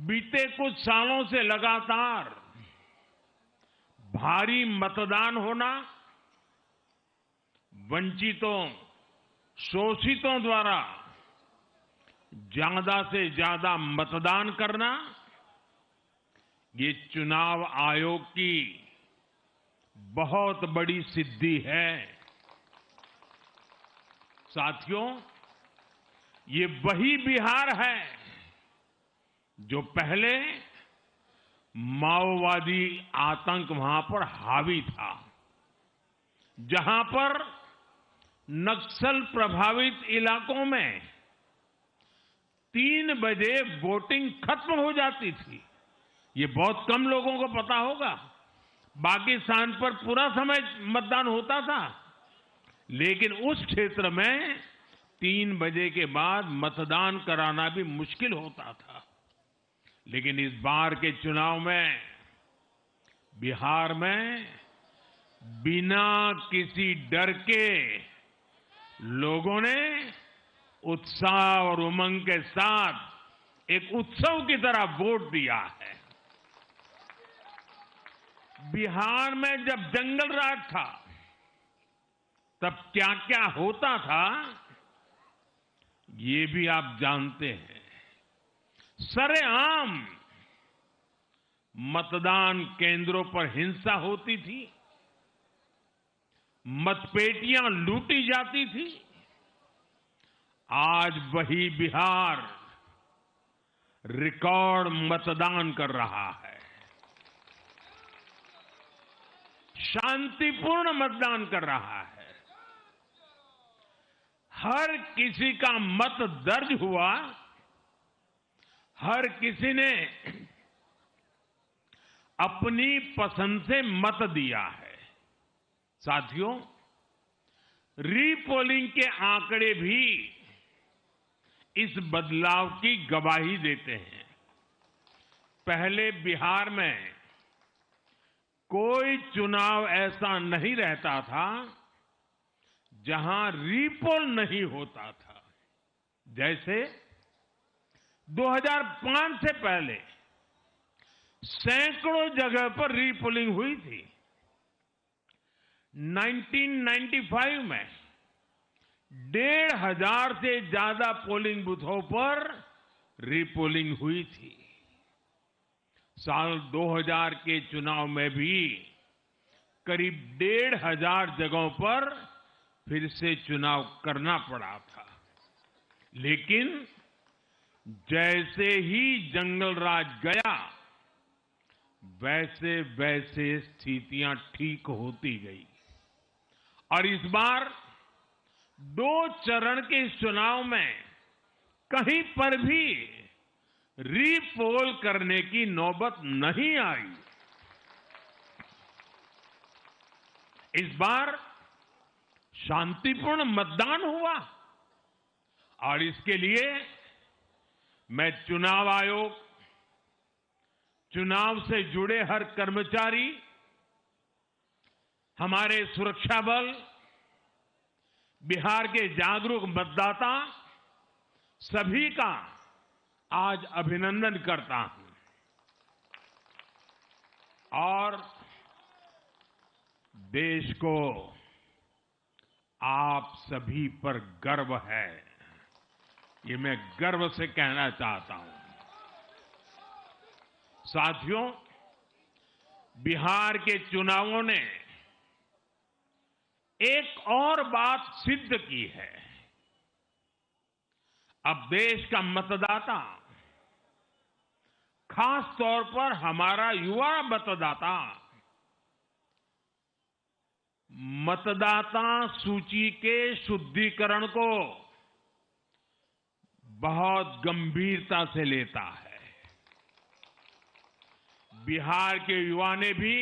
बीते कुछ सालों से लगातार भारी मतदान होना, वंचितों, शोषितों द्वारा ज्यादा से ज्यादा मतदान करना, ये चुनाव आयोग की बहुत बड़ी सिद्धि है। साथियों, ये वही बिहार है जो पहले माओवादी आतंक वहां पर हावी था, जहां पर नक्सल प्रभावित इलाकों में 3 बजे वोटिंग खत्म हो जाती थी। ये बहुत कम लोगों को पता होगा। बाकी स्थान पर पूरा समय मतदान होता था, लेकिन उस क्षेत्र में 3 बजे के बाद मतदान कराना भी मुश्किल होता था। लेकिन इस बार के चुनाव में बिहार में बिना किसी डर के लोगों ने उत्साह और उमंग के साथ एक उत्सव की तरह वोट दिया है। बिहार में जब जंगल राज था, तब क्या क्या होता था, ये भी आप जानते हैं। सरेआम मतदान केंद्रों पर हिंसा होती थी, मतपेटियां लूटी जाती थी। आज वही बिहार रिकॉर्ड मतदान कर रहा है, शांतिपूर्ण मतदान कर रहा है। हर किसी का मत दर्ज हुआ, हर किसी ने अपनी पसंद से मत दिया है। साथियों, रीपोलिंग के आंकड़े भी इस बदलाव की गवाही देते हैं। पहले बिहार में कोई चुनाव ऐसा नहीं रहता था जहां रीपोल नहीं होता था। जैसे 2005 से पहले सैकड़ों जगह पर रीपोलिंग हुई थी। 1995 में 1,500 से ज्यादा पोलिंग बूथों पर रीपोलिंग हुई थी। साल 2000 के चुनाव में भी करीब 1,500 जगहों पर फिर से चुनाव करना पड़ा था। लेकिन जैसे ही जंगल राज गया, वैसे वैसे स्थितियां ठीक होती गई और इस बार 2 चरण के इस चुनाव में कहीं पर भी रीपोल करने की नौबत नहीं आई। इस बार शांतिपूर्ण मतदान हुआ और इसके लिए मैं चुनाव आयोग, चुनाव से जुड़े हर कर्मचारी, हमारे सुरक्षा बल, बिहार के जागरूक मतदाता, सभी का आज अभिनंदन करता हूं और देश को आप सभी पर गर्व है, ये मैं गर्व से कहना चाहता हूं। साथियों, बिहार के चुनावों ने एक और बात सिद्ध की है। अब देश का मतदाता, खास तौर पर हमारा युवा मतदाता, मतदाता सूची के शुद्धिकरण को बहुत गंभीरता से लेता है। बिहार के युवा ने भी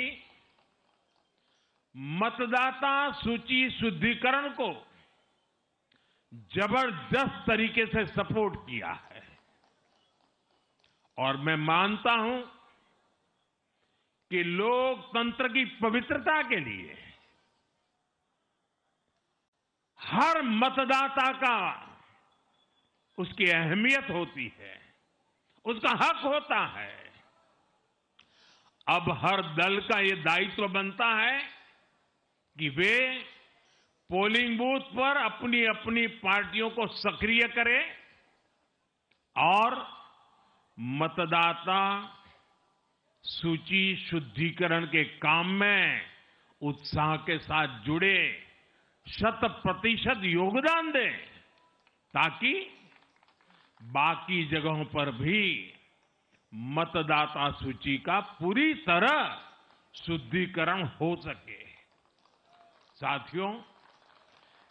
मतदाता सूची शुद्धिकरण को जबरदस्त तरीके से सपोर्ट किया है और मैं मानता हूं कि लोकतंत्र की पवित्रता के लिए हर मतदाता का उसकी अहमियत होती है उसका हक होता है। अब हर दल का ये दायित्व बनता है कि वे पोलिंग बूथ पर अपनी अपनी पार्टियों को सक्रिय करें और मतदाता सूची शुद्धिकरण के काम में उत्साह के साथ जुड़े, 100% योगदान दें, ताकि बाकी जगहों पर भी मतदाता सूची का पूरी तरह शुद्धिकरण हो सके। साथियों,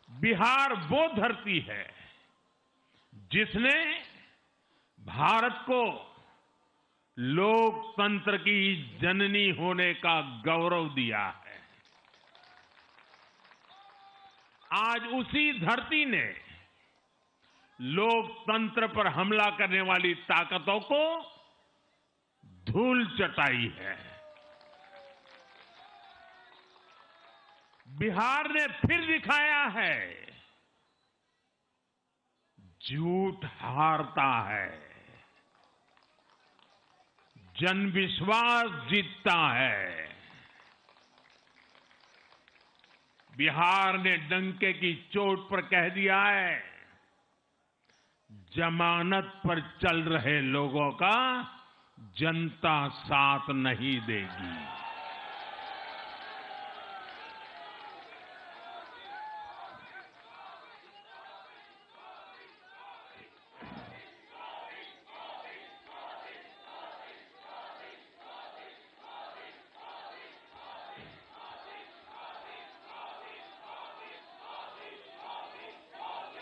बिहार वो धरती है जिसने भारत को लोकतंत्र की जननी होने का गौरव दिया है। आज उसी धरती ने लोकतंत्र पर हमला करने वाली ताकतों को धूल चटाई है। बिहार ने फिर दिखाया है, झूठ हारता है, जन विश्वास जीतता है। बिहार ने डंके की चोट पर कह दिया है, जमानत पर चल रहे लोगों का जनता साथ नहीं देगी।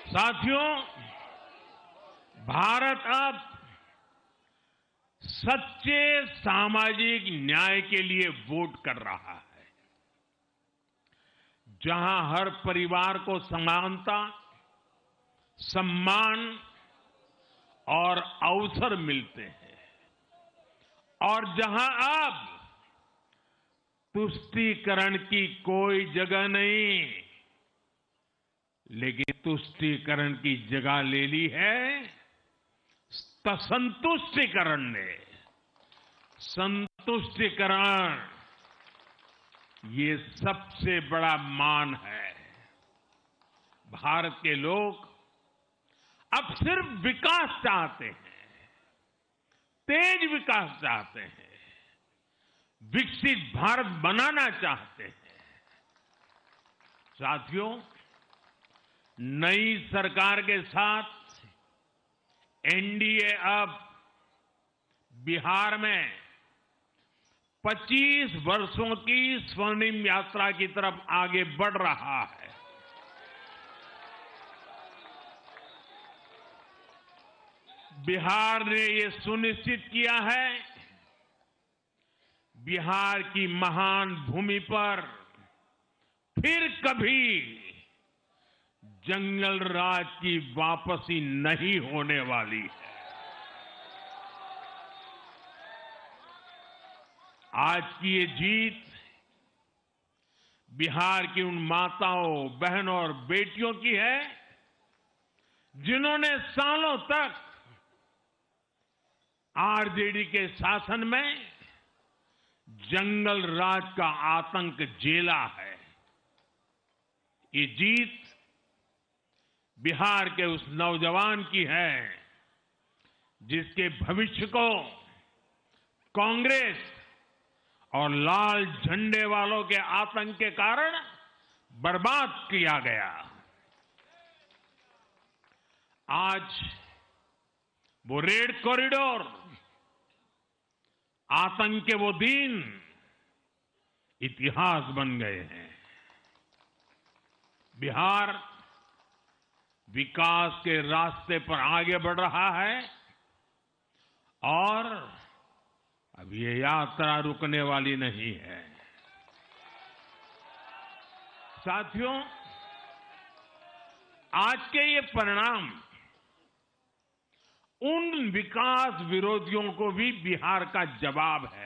साथियों, भारत अब सच्चे सामाजिक न्याय के लिए वोट कर रहा है, जहां हर परिवार को समानता, सम्मान और अवसर मिलते हैं, और जहां अब तुष्टीकरण की कोई जगह नहीं, लेकिन तुष्टीकरण की जगह ले ली है संतुष्टीकरण ने। संतुष्टीकरण ये सबसे बड़ा मान है। भारत के लोग अब सिर्फ विकास चाहते हैं, तेज विकास चाहते हैं, विकसित भारत बनाना चाहते हैं। साथियों, नई सरकार के साथ एनडीए अब बिहार में 25 वर्षों की स्वर्णिम यात्रा की तरफ आगे बढ़ रहा है। बिहार ने ये सुनिश्चित किया है, बिहार की महान भूमि पर फिर कभी जंगल राज की वापसी नहीं होने वाली है। आज की ये जीत बिहार की उन माताओं, बहनों और बेटियों की है जिन्होंने सालों तक आरजेडी के शासन में जंगल राज का आतंक झेला है। ये जीत बिहार के उस नौजवान की है जिसके भविष्य को कांग्रेस और लाल झंडे वालों के आतंक के कारण बर्बाद किया गया। आज वो रेड कॉरिडोर, आतंक के वो दिन इतिहास बन गए हैं। बिहार विकास के रास्ते पर आगे बढ़ रहा है और अब ये यात्रा रुकने वाली नहीं है। साथियों, आज के ये परिणाम उन विकास विरोधियों को भी बिहार का जवाब है